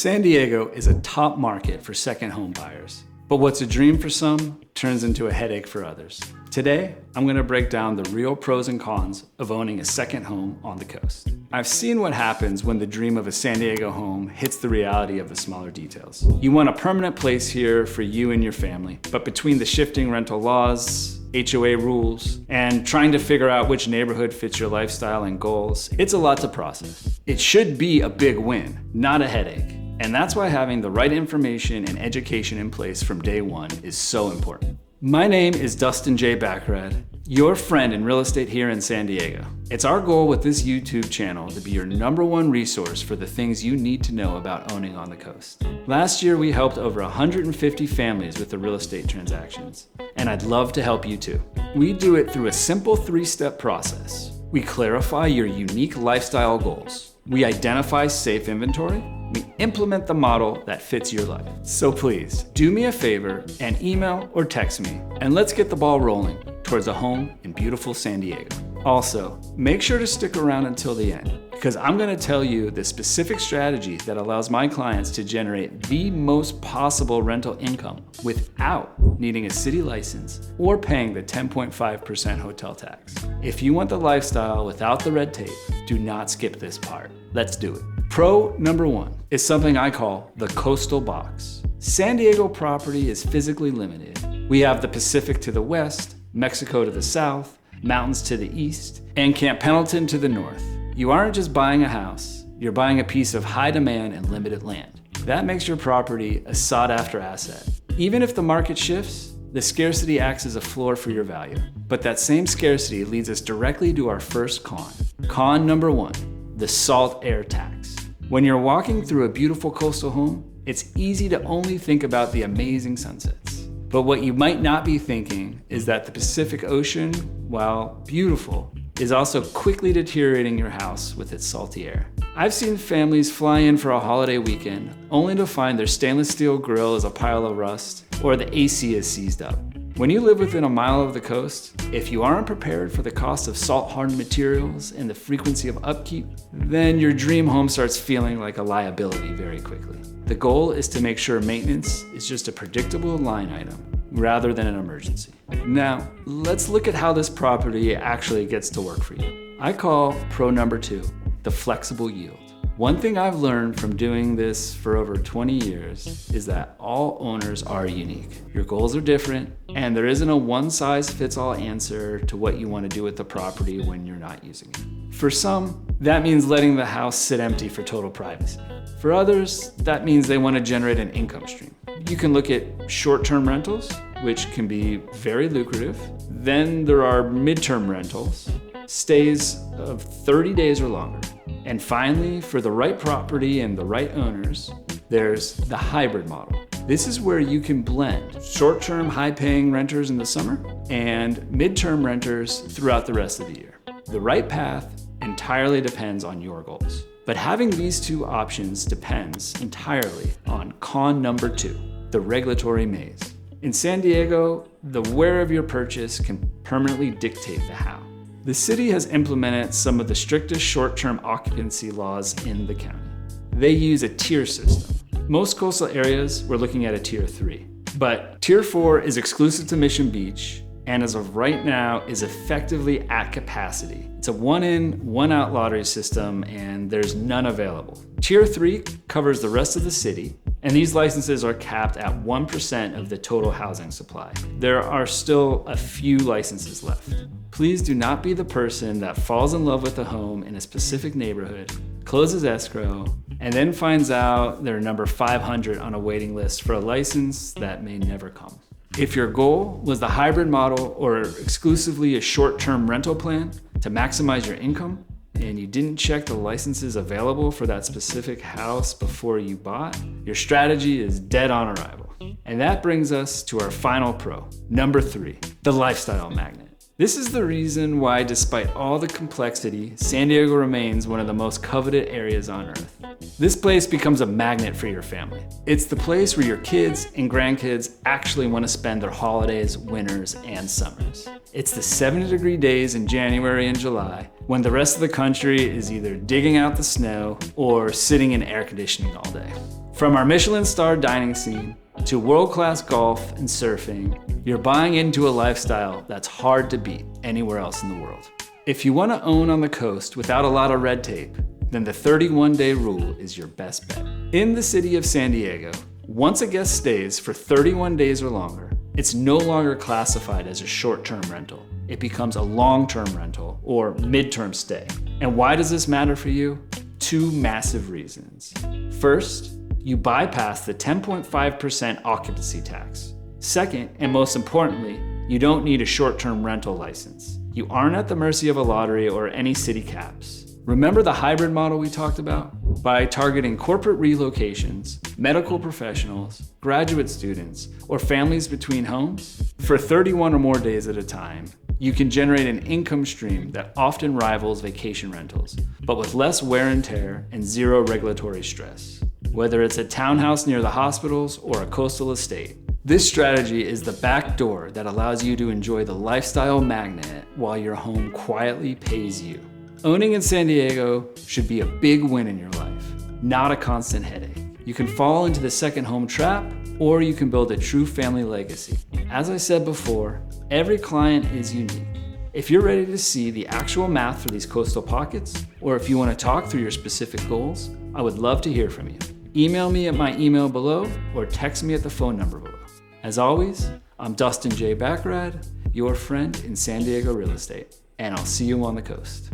San Diego is a top market for second home buyers, but what's a dream for some turns into a headache for others. Today, I'm going to break down the real pros and cons of owning a second home on the coast. I've seen what happens when the dream of a San Diego home hits the reality of the smaller details. You want a permanent place here for you and your family, but between the shifting rental laws, HOA rules, and trying to figure out which neighborhood fits your lifestyle and goals, it's a lot to process. It should be a big win, not a headache. And that's why having the right information and education in place from day one is so important. My name is Dustin Bachrad, your friend in real estate here in San Diego. It's our goal with this YouTube channel to be your #1 resource for the things you need to know about owning on the coast. Last year, we helped over 150 families with the real estate transactions, and I'd love to help you too. We do it through a simple 3-step process. We clarify your unique lifestyle goals. We identify safe inventory. We implement the model that fits your life. So please, do me a favor and email or text me, and let's get the ball rolling towards a home in beautiful San Diego. Also, make sure to stick around until the end, because I'm gonna tell you the specific strategy that allows my clients to generate the most possible rental income without needing a city license or paying the 10.5% hotel tax. If you want the lifestyle without the red tape, do not skip this part. Let's do it. Pro number 1 is something I call the coastal box. San Diego property is physically limited. We have the Pacific to the west, Mexico to the south, mountains to the east, and Camp Pendleton to the north. You aren't just buying a house, you're buying a piece of high demand and limited land. That makes your property a sought-after asset. Even if the market shifts, the scarcity acts as a floor for your value. But that same scarcity leads us directly to our first con. Con number 1, the salt air tax. When you're walking through a beautiful coastal home, it's easy to only think about the amazing sunsets. But what you might not be thinking is that the Pacific Ocean, while beautiful, is also quickly deteriorating your house with its salty air. I've seen families fly in for a holiday weekend only to find their stainless steel grill is a pile of rust or the AC is seized up. When you live within a mile of the coast, if you aren't prepared for the cost of salt-hardened materials and the frequency of upkeep, then your dream home starts feeling like a liability very quickly. The goal is to make sure maintenance is just a predictable line item rather than an emergency. Now, let's look at how this property actually gets to work for you. I call pro number 2, the flexible yield. One thing I've learned from doing this for over 20 years is that all owners are unique. Your goals are different, and there isn't a one-size-fits-all answer to what you want to do with the property when you're not using it. For some, that means letting the house sit empty for total privacy. For others, that means they want to generate an income stream. You can look at short-term rentals, which can be very lucrative. Then there are midterm rentals, stays of 30 days or longer. And finally, for the right property and the right owners, there's the hybrid model. This is where you can blend short-term high-paying renters in the summer and midterm renters throughout the rest of the year. The right path entirely depends on your goals. But having these two options depends entirely on con number 2, the regulatory maze. In San Diego, the where of your purchase can permanently dictate the how. The city has implemented some of the strictest short-term occupancy laws in the county. They use a tier system. Most coastal areas, we're looking at a tier 3. But tier 4 is exclusive to Mission Beach, and as of right now is effectively at capacity. It's a 1-in, 1-out lottery system, and there's none available. Tier 3 covers the rest of the city, and these licenses are capped at 1% of the total housing supply. There are still a few licenses left. Please do not be the person that falls in love with a home in a specific neighborhood, closes escrow, and then finds out they're number 500 on a waiting list for a license that may never come. If your goal was the hybrid model or exclusively a short-term rental plan to maximize your income, and you didn't check the licenses available for that specific house before you bought, your strategy is dead on arrival. And that brings us to our final pro, number 3, the lifestyle magnet. This is the reason why, despite all the complexity, San Diego remains one of the most coveted areas on Earth. This place becomes a magnet for your family. It's the place where your kids and grandkids actually want to spend their holidays, winters, and summers. It's the 70-degree days in January and July when the rest of the country is either digging out the snow or sitting in air conditioning all day. From our Michelin-starred dining scene to world-class golf and surfing, you're buying into a lifestyle that's hard to beat anywhere else in the world. If you want to own on the coast without a lot of red tape, then the 31-day rule is your best bet. In the city of San Diego, once a guest stays for 31 days or longer, it's no longer classified as a short-term rental. It becomes a long-term rental or mid-term stay. And why does this matter for you? Two massive reasons. First, you bypass the 10.5% occupancy tax. Second, and most importantly, you don't need a short-term rental license. You aren't at the mercy of a lottery or any city caps. Remember the hybrid model we talked about? By targeting corporate relocations, medical professionals, graduate students, or families between homes, for 31 or more days at a time, you can generate an income stream that often rivals vacation rentals, but with less wear and tear and zero regulatory stress. Whether it's a townhouse near the hospitals or a coastal estate, this strategy is the back door that allows you to enjoy the lifestyle magnet while your home quietly pays you. Owning in San Diego should be a big win in your life, not a constant headache. You can fall into the second home trap, or you can build a true family legacy. As I said before, every client is unique. If you're ready to see the actual math for these coastal pockets, or if you want to talk through your specific goals, I would love to hear from you. Email me at my email below, or text me at the phone number below. As always, I'm Dustin Bachrad, your friend in San Diego real estate, and I'll see you on the coast.